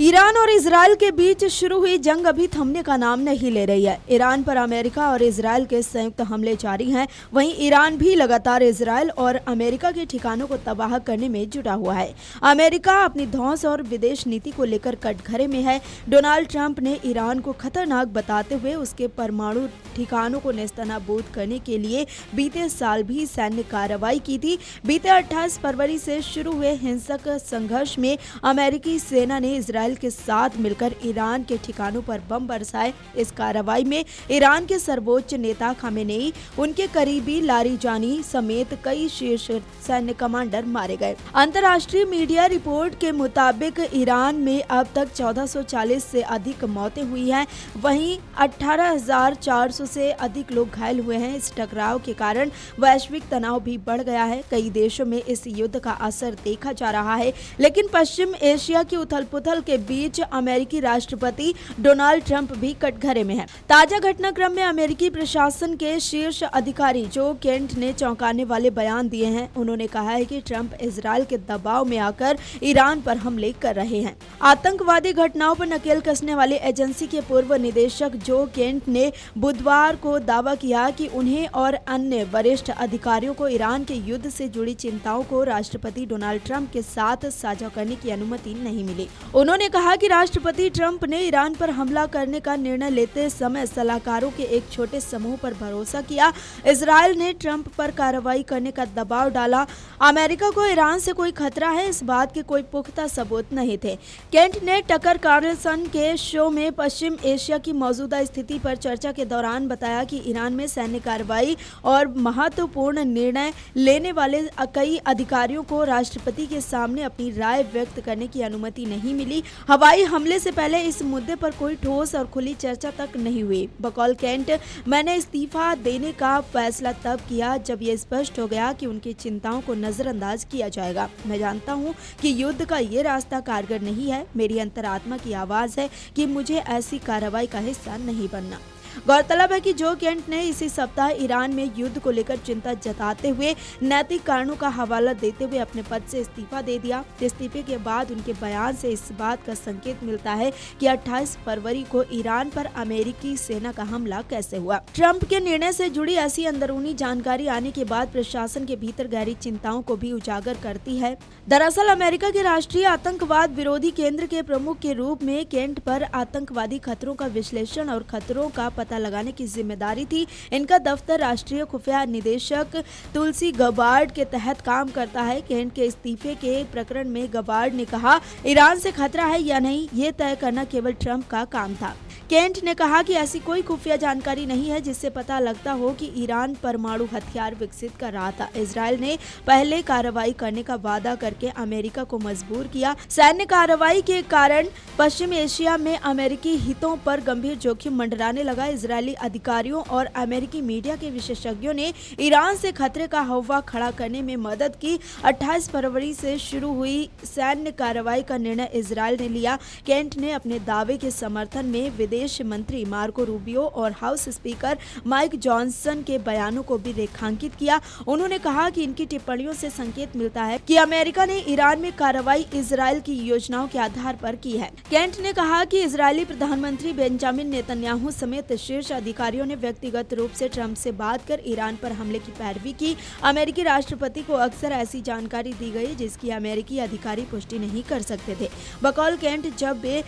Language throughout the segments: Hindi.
ईरान और इजरायल के बीच शुरू हुई जंग अभी थमने का नाम नहीं ले रही है। ईरान पर अमेरिका और इजरायल के संयुक्त हमले जारी हैं। वहीं ईरान भी लगातार इजरायल और अमेरिका के ठिकानों को तबाह करने में जुटा हुआ है। अमेरिका अपनी धौंस और विदेश नीति को लेकर कटघरे में है। डोनाल्ड ट्रंप ने ईरान को खतरनाक बताते हुए उसके परमाणु ठिकानों को नेस्तनाबूद करने के लिए बीते साल भी सैन्य कार्रवाई की थी। बीते 28 फरवरी से शुरू हुए हिंसक संघर्ष में अमेरिकी सेना ने इजरायल के साथ मिलकर ईरान के ठिकानों पर बम बरसाए। इस कार्रवाई में ईरान के सर्वोच्च नेता खामेनेई, उनके करीबी लारिजानी समेत कई शीर्ष सैन्य कमांडर मारे गए। अंतर्राष्ट्रीय मीडिया रिपोर्ट के मुताबिक ईरान में अब तक 1440 से अधिक मौतें हुई हैं। वहीं 18,400 से अधिक लोग घायल हुए हैं। इस टकराव के कारण वैश्विक तनाव भी बढ़ गया है। कई देशों में इस युद्ध का असर देखा जा रहा है, लेकिन पश्चिम एशिया की उथल-पुथल के बीच अमेरिकी राष्ट्रपति डोनाल्ड ट्रंप भी कटघरे में हैं। ताजा घटनाक्रम में अमेरिकी प्रशासन के शीर्ष अधिकारी जो केंट ने चौंकाने वाले बयान दिए हैं। उन्होंने कहा है कि ट्रंप इजरायल के दबाव में आकर ईरान पर हमले कर रहे हैं। आतंकवादी घटनाओं पर नकेल कसने वाली एजेंसी के पूर्व निदेशक जो केंट ने बुधवार को दावा किया कि उन्हें और अन्य वरिष्ठ अधिकारियों को ईरान के युद्ध से जुड़ी चिंताओं को राष्ट्रपति डोनाल्ड ट्रंप के साथ साझा करने की अनुमति नहीं मिली। उन्होंने कहा कि राष्ट्रपति ट्रंप ने ईरान पर हमला करने का निर्णय लेते समय सलाहकारों के एक छोटे समूह पर भरोसा किया। इजरायल ने ट्रंप पर कार्रवाई करने का दबाव डाला। अमेरिका को ईरान से कोई खतरा है, इस बात के कोई पुख्ता सबूत नहीं थे। केंट ने टकर कार्लसन के शो में पश्चिम एशिया की मौजूदा स्थिति पर चर्चा के दौरान बताया कि ईरान में सैन्य कार्रवाई और महत्वपूर्ण निर्णय लेने वाले कई अधिकारियों को राष्ट्रपति के सामने अपनी राय व्यक्त करने की अनुमति नहीं मिली। हवाई हमले से पहले इस मुद्दे पर कोई ठोस और खुली चर्चा तक नहीं हुई। बकौल केंट, मैंने इस्तीफा देने का फैसला तब किया जब ये स्पष्ट हो गया कि उनकी चिंताओं को नजरअंदाज किया जाएगा। मैं जानता हूं कि युद्ध का ये रास्ता कारगर नहीं है। मेरी अंतरात्मा की आवाज है कि मुझे ऐसी कार्रवाई का हिस्सा नहीं बनना। गौरतलब है कि जो केंट ने इसी सप्ताह ईरान में युद्ध को लेकर चिंता जताते हुए नैतिक कारणों का हवाला देते हुए अपने पद से इस्तीफा दे दिया। इस्तीफे के बाद उनके बयान से इस बात का संकेत मिलता है कि 28 फरवरी को ईरान पर अमेरिकी सेना का हमला कैसे हुआ। ट्रंप के निर्णय से जुड़ी ऐसी अंदरूनी जानकारी आने के बाद प्रशासन के भीतर गहरी चिंताओं को भी उजागर करती है। दरअसल अमेरिका के राष्ट्रीय आतंकवाद विरोधी केंद्र के प्रमुख के रूप में केंट पर आतंकवादी खतरों का विश्लेषण और खतरों का पता लगाने की जिम्मेदारी थी। इनका दफ्तर राष्ट्रीय खुफिया निदेशक तुलसी गबार्ड के तहत काम करता है। केंट के इस्तीफे के प्रकरण में गबार्ड ने कहा, ईरान से खतरा है या नहीं, ये तय करना केवल ट्रंप का काम था। केंट ने कहा कि ऐसी कोई खुफिया जानकारी नहीं है जिससे पता लगता हो कि ईरान परमाणु हथियार विकसित कर रहा था। इजरायल ने पहले कार्रवाई करने का वादा करके अमेरिका को मजबूर किया। सैन्य कार्रवाई के कारण पश्चिम एशिया में अमेरिकी हितों पर गंभीर जोखिम मंडराने लगा। इजरायली अधिकारियों और अमेरिकी मीडिया के विशेषज्ञों ने ईरान से खतरे का हौवा खड़ा करने में मदद की। 28 फरवरी से शुरू हुई सैन्य कार्रवाई का निर्णय इजरायल ने लिया। केंट ने अपने दावे के समर्थन में विदेश मंत्री मार्को रूबियो और हाउस स्पीकर माइक जॉनसन के बयानों को भी रेखांकित किया। उन्होंने कहा कि इनकी टिप्पणियों से संकेत मिलता है कि अमेरिका ने ईरान में कार्रवाई इजरायल की योजनाओं के आधार पर की है। केंट ने कहा कि इजरायली प्रधानमंत्री बेंजामिन नेतन्याहू समेत शीर्ष अधिकारियों ने व्यक्तिगत रूप से ट्रंप से बात कर ईरान पर हमले की पैरवी की। अमेरिकी राष्ट्रपति को अक्सर ऐसी जानकारी दी गई जिसकी अमेरिकी अधिकारी पुष्टि नहीं कर सकते थे। बकौल केंट, जब वे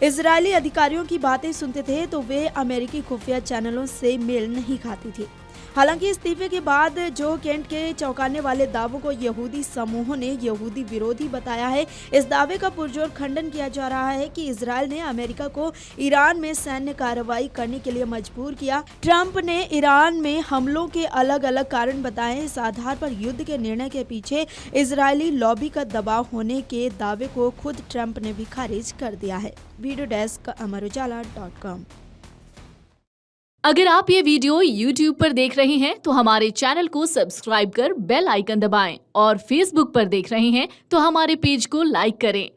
इजरायली अधिकारियों की बातें सुनते थे तो वे अमेरिकी खुफिया चैनलों से मेल नहीं खाती थी। हालांकि इस्तीफे के बाद जो केंट के चौंकाने वाले दावों को यहूदी समूहों ने यहूदी विरोधी बताया है। इस दावे का पुरजोर खंडन किया जा रहा है कि इजरायल ने अमेरिका को ईरान में सैन्य कार्रवाई करने के लिए मजबूर किया। ट्रंप ने ईरान में हमलों के अलग अलग कारण बताए। इस आधार पर युद्ध के निर्णय के पीछे इजरायली लॉबी का दबाव होने के दावे को खुद ट्रंप ने भी खारिज कर दिया है। Video desk amarujala.com। अगर आप ये वीडियो YouTube पर देख रहे हैं तो हमारे चैनल को सब्सक्राइब कर बेल आइकन दबाएं और Facebook पर देख रहे हैं तो हमारे पेज को लाइक करें।